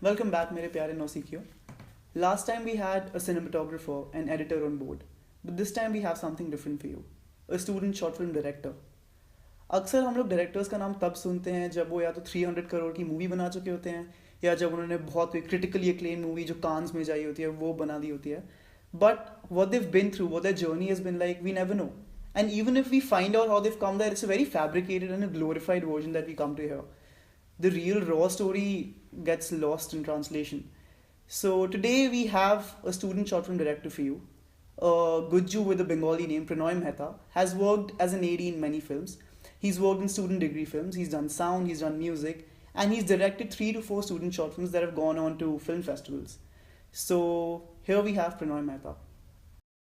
Welcome back मेरे प्यारे नौसिखियों. Last time we had a cinematographer and editor on board, but this time we have something different for you. A student short film director. अक्सर हम लोग directors का नाम तब सुनते हैं जब वो या तो 300 करोड़ की मूवी बना चुके होते हैं या जब उन्होंने बहुत कोई क्रिटिकली एक्लेम मूवी जो कांस में जाई होती है वो बना दी होती है. But what they've been through, what their journey has been like, we never know. And even if we find out how they've come there, it's a very fabricated and a glorified version that we come to hear. The real raw story gets lost in translation. So today we have a student short film director for you. Gujju with a Bengali name, Prannoy Mehta, has worked as an AD in many films. He's worked in student degree films, he's done sound, he's done music, and he's directed 3 to 4 student short films that have gone on to film festivals. So here we have Prannoy Mehta.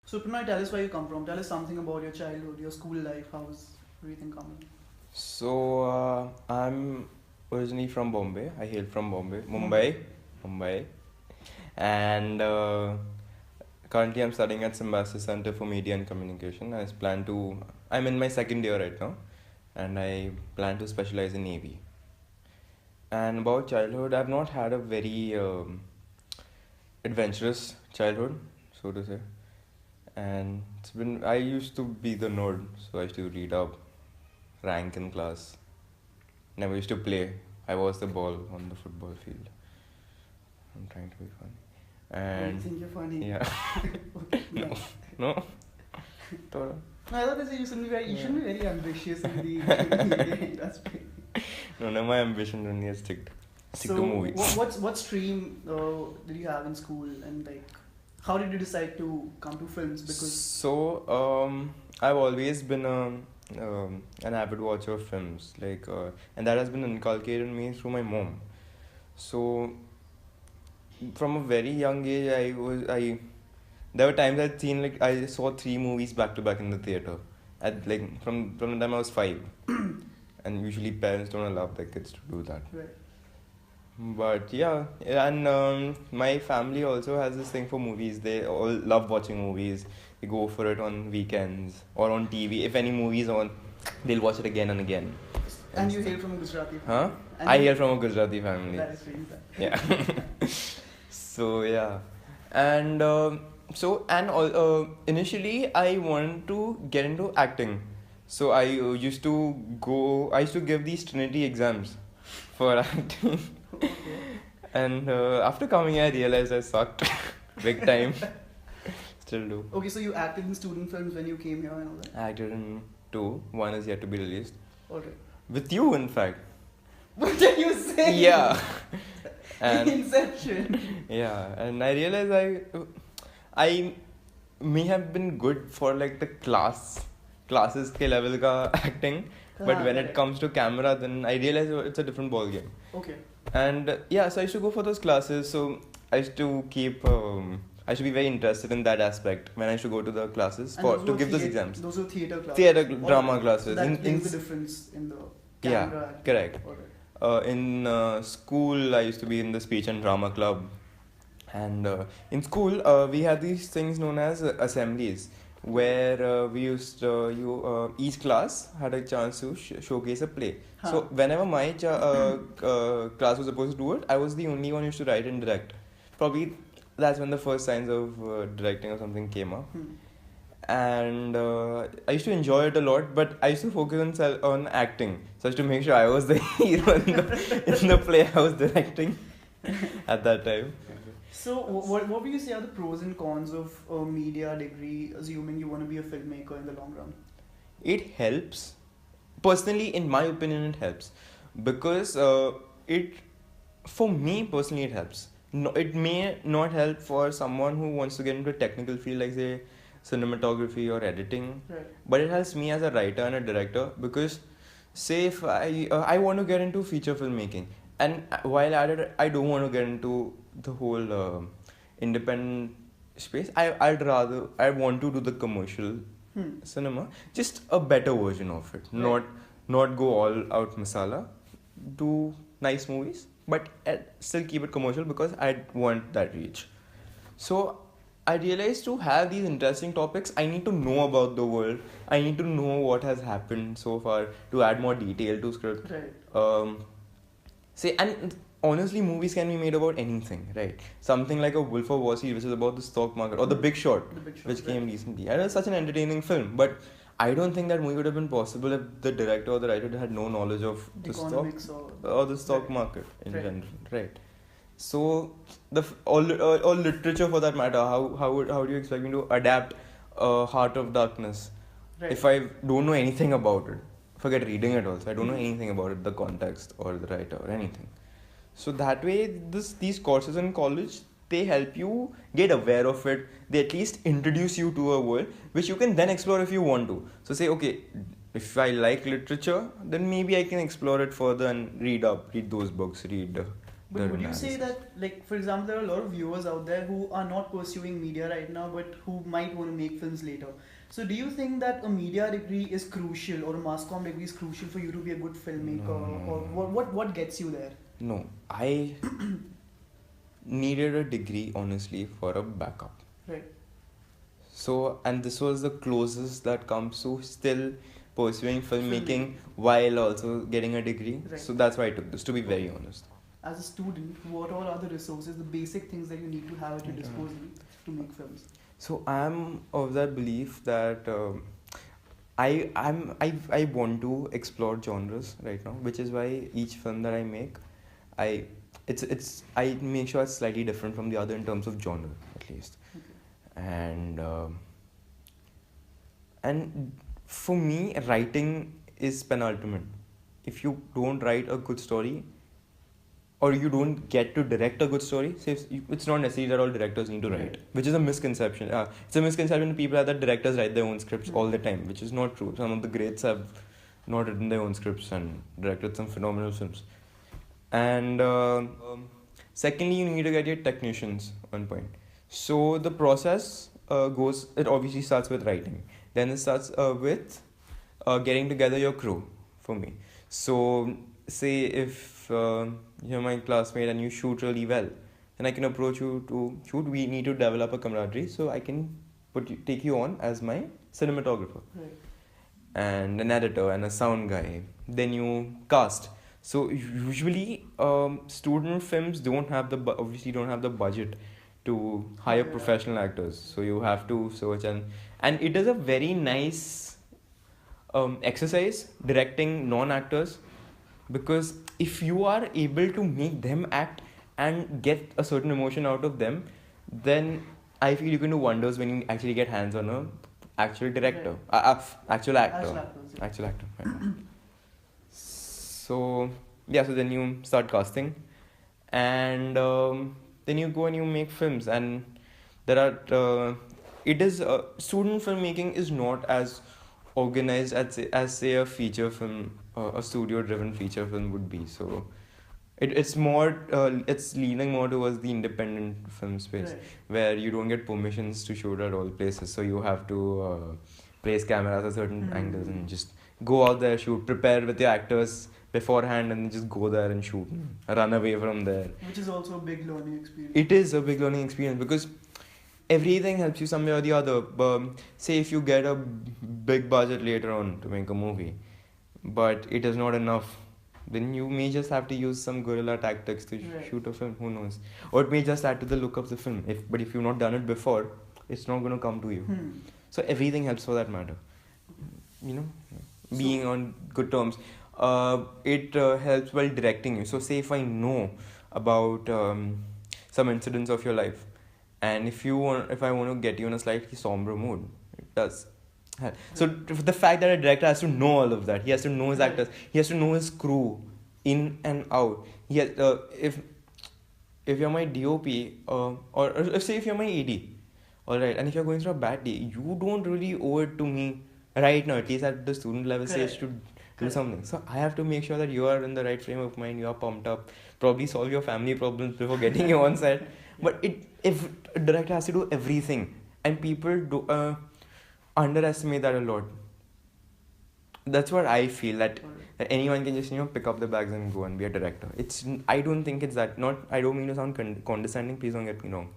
So Prannoy, tell us where you come from. Tell us something about your childhood, your school life. How's everything coming? So I'm originally from Bombay. I hail from Bombay, Mumbai, and currently I'm studying at Symbiosis Center for Media and Communication. I'm in my second year right now, and I plan to specialize in AV. And about childhood, I've not had a very adventurous childhood, so to say. And I used to be the nerd, so I used to read up, rank in class. Never used to play. I was the ball on the football field. I'm trying to be funny. And you think you're funny? Yeah. Okay, No. Thoda. No, I thought you shouldn't be very ambitious in the industry. No, my ambition only is stick to movies. What stream did you have in school, and like, how did you decide to come to films? Because I've always been an avid watcher of films, and that has been inculcated in me through my mom. So from a very young age, there were times I saw 3 movies back to back in the theater from the time I was 5. And usually parents don't allow their kids to do that. Right. But yeah, and my family also has this thing for movies. They all love watching movies. They go for it on weekends or on TV. If any movie is on, they'll watch it again and again. And you hail from a Gujarati family? Huh? I hail from a Gujarati family. That is really sad. Yeah. So yeah, and initially I wanted to get into acting. So I used to give these Trinity exams for acting. Okay. And after coming here, I realized I sucked big time. Still do. Okay, so you acted in student films when you came here and all that? I acted in 2. 1 is yet to be released. Okay. With you, in fact. What are you saying? Yeah. And Inception. yeah, and I realized I may have been good for like the classes ke level ka acting, but when it comes to camera, then I realized it's a different ball game. Okay. And yeah, so I used to go for those classes. So I used to I should be very interested in that aspect when I used to go to the classes to give those exams. Those are theatre classes. Theatre drama classes. So that makes the difference in the camera. Yeah, correct. In school, I used to be in the speech and drama club, and in school we had these things known as assemblies, where we used each class had a chance to showcase a play. Huh. So whenever my class was supposed to do it, I was the only one who used to write and direct. Probably that's when the first signs of directing or something came up. And I used to enjoy it a lot, but I used to focus on acting, so as to make sure I was the hero in the play I was directing at that time. So what would you say are the pros and cons of a media degree, assuming you want to be a filmmaker in the long run? It helps. Personally, in my opinion, it helps. Because for me personally, it helps. No, it may not help for someone who wants to get into a technical field like say cinematography or editing. Right. But it helps me as a writer and a director, because say if I want to get into feature filmmaking, and while at it I don't want to get into the whole independent space. I want to do the commercial cinema, just a better version of it. Right. Not go all out masala. Do nice movies, but still keep it commercial because I want that reach. So I realized to have these interesting topics, I need to know about the world. I need to know what has happened so far to add more detail to script. Right. say, and honestly, movies can be made about anything, right? Something like a Wolf of Wall Street, which is about the stock market, or The Big Short, The Big Short, which right. came recently. And it's such an entertaining film, but I don't think that movie would have been possible if the director or the writer had no knowledge of the stock Economics or the stock right. market in Right. general, right? So all literature for that matter, how do you expect me to adapt Heart of Darkness Right. if I don't know anything about it? Forget reading it also. I don't know anything about it, the context or the writer or anything. So that way, these courses in college, they help you get aware of it. They at least introduce you to a world which you can then explore if you want to. So say, okay, if I like literature, then maybe I can explore it further and read those books, read But would you say that, like, for example, there are a lot of viewers out there who are not pursuing media right now, but who might want to make films later? So, do you think that a media degree is crucial, or a mass comm degree is crucial for you to be a good filmmaker, or what gets you there? No, I needed a degree honestly for a backup. Right. So, and this was the closest that comes to still pursuing filmmaking while also getting a degree. Right. So that's why I took this, to be very honest. As a student, what all are the resources, the basic things that you need to have at your disposal to make films? So I'm of that belief that I want to explore genres right now, which is why each film that I make, I make sure it's slightly different from the other in terms of genre at least. Okay. And for me, writing is penultimate. If you don't write a good story, or you don't get to direct a good story, it's not necessary that all directors need to write, which is a misconception. It's a misconception people have that directors write their own scripts all the time, which is not true. Some of the greats have not written their own scripts and directed some phenomenal films. And secondly, you need to get your technicians on point. So the process it obviously starts with writing. Then it starts with getting together your crew, for me. So say if you're my classmate and you shoot really well, then I can approach you to shoot. We need to develop a camaraderie, so I can take you on as my cinematographer. Right. And an editor and a sound guy. Then you cast. So usually student films obviously don't have the budget to hire professional actors. So you have to search, and it is a very nice exercise directing non-actors, because if you are able to make them act and get a certain emotion out of them, then I feel you can do wonders when you actually get hands on a actual director, actual actor. Right. So so then you start casting, and then you go and you make films, and there are student filmmaking is not as organized as say a feature film, a studio driven feature film would be. So it's more it's leaning more towards the independent film space, where you don't get permissions to shoot at all places, so you have to place cameras at certain angles and just go out there, shoot, prepare with your actors beforehand, and just go there and shoot, run away from there. Which is also a big learning experience. It is a big learning experience, because everything helps you some way or the other. Say if you get a big budget later on to make a movie, but it is not enough, then you may just have to use some guerrilla tactics to shoot a film. Who knows? Or it may just add to the look of the film. But if you've not done it before, it's not going to come to you. So everything helps for that matter. Being on good terms. It helps while directing you. So say if I know about some incidents of your life, and if I want to get you in a slightly somber mood, it does. So the fact that a director has to know all of that, he has to know his actors, he has to know his crew in and out. He has, if you're my DOP, or say if you're my AD, alright, and if you're going through a bad day, you don't really owe it to me right now, at least at the student level stage, to do something. So I have to make sure that you are in the right frame of mind, you are pumped up, probably solve your family problems before getting you on set. But if a director has to do everything, and people underestimate that a lot. That's what I feel, that anyone can just pick up the bags and go and be a director. I don't think it's that. I don't mean to sound condescending, please don't get me wrong,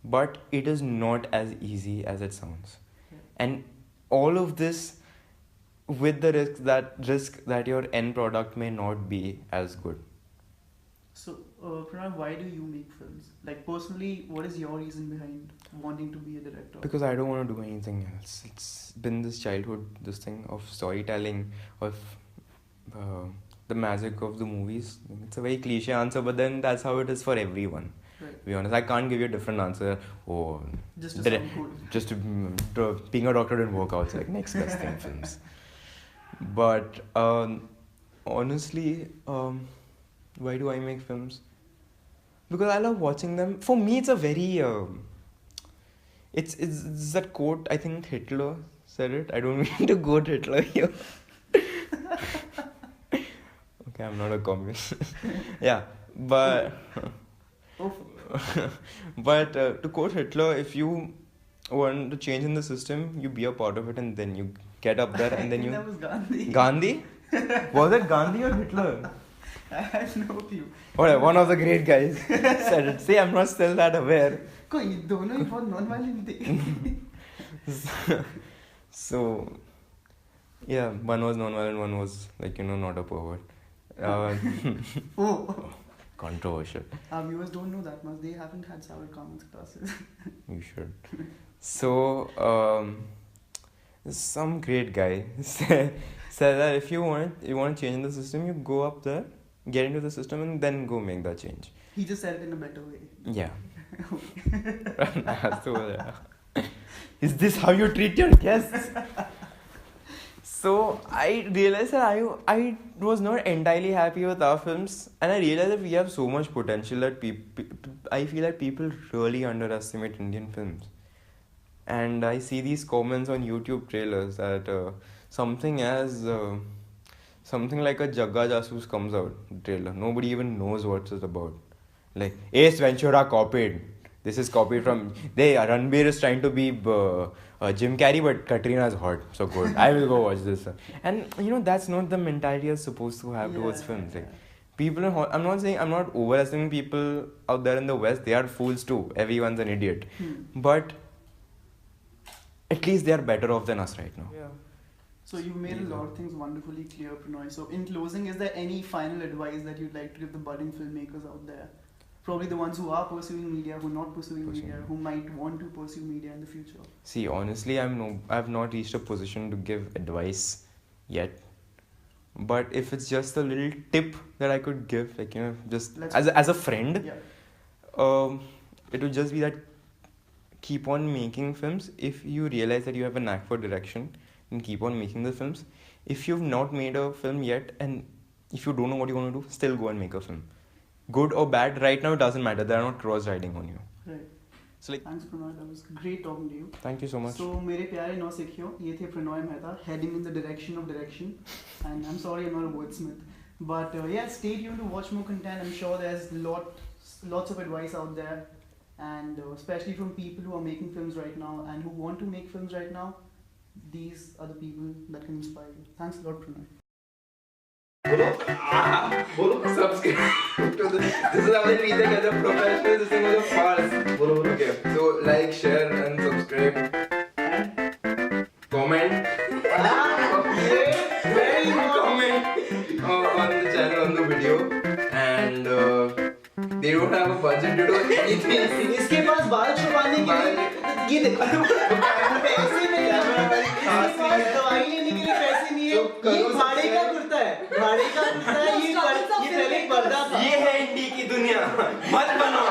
but it is not as easy as it sounds. And all of this with the risk that your end product may not be as good. So, Prannoy, why do you make films? Like, personally, what is your reason behind wanting to be a director? Because I don't want to do anything else. It's been this childhood, this thing of storytelling, of the magic of the movies. It's a very cliche answer, but then that's how it is for everyone. Right. To be honest, I can't give you a different answer. Oh, Just to sound cool. just being a doctor didn't work out. It's like next best thing, films. But honestly, why do I make films? Because I love watching them. For me, it's a very it's that quote. I think Hitler said it. I don't mean to quote Hitler here. Okay, I'm not a communist. Yeah, but but to quote Hitler, if you want to change in the system, you be a part of it, and then you get up there, and then you. That was Gandhi. Gandhi? Was it Gandhi or Hitler? I have no clue. Whatever, one of the great guys said it. See, I'm not still that aware. कोई दोनों ही बहुत non-violent थे. So, yeah, one was non-violent, one was like, not a pervert. Oh. Controversial. Our viewers don't know that much. They haven't had sour comments classes. You should. So, some great guy said that if you want to change the system, you go up there, get into the system, and then go make that change. He just said it in a better way. Yeah. So, yeah. Is this how you treat your guests? So I realized that I was not entirely happy with our films, and I realized that we have so much potential that I feel that people really underestimate Indian films. And I see these comments on YouTube trailers that something like a Jagga Jasoos comes out trailer. Nobody even knows what it's about. Like Ace Ventura copied. This is copied from. Ranbir is trying to be Jim Carrey, but Katrina is hot. So good. I will go watch this. And that's not the mentality you're supposed to have towards films. Like people, I'm not overestimating people out there in the West. They are fools too. Everyone's an idiot. But at least they are better off than us right now. Yeah. So you made a lot of things wonderfully clear, Prannoy. So in closing, is there any final advice that you'd like to give the budding filmmakers out there? Probably the ones who are pursuing media, who are not pursuing media, who might want to pursue media in the future. See, honestly, I've not reached a position to give advice yet. But if it's just a little tip that I could give, like just as a friend, it would just be that keep on making films. If you realize that you have a knack for direction, then keep on making the films. If you've not made a film yet, and if you don't know what you want to do, still go and make a film. Good or bad, right now it doesn't matter. They are not cross-riding on you. Right. So thanks, Prannoy. That was great talking to you. Thank you so much. So, मेरे प्यारे नौसिखियों, ये थे Prannoy Mehta, heading in the direction of direction. And I'm sorry I'm not a wordsmith. But yeah, stay tuned to watch more content. I'm sure there's lots of advice out there. And especially from people who are making films right now and who want to make films right now, these are the people that can inspire you. Thanks a lot, Prannoy. Bolo, subscribe to this. This is how they treat as a professional. This thing was a farce. Bolo. Okay, so like, share, and subscribe. And comment. Very comment on the channel, on the video. And they don't have a budget to do anything. इसके पास बाल छुपाने के लिए ये देखो पैसे नहीं है दवाई लेने के लिए पैसे नहीं है ये भाड़े का कुर्ता है ये पहले पर्दा था ये है इंडी की दुनिया मत बनाओ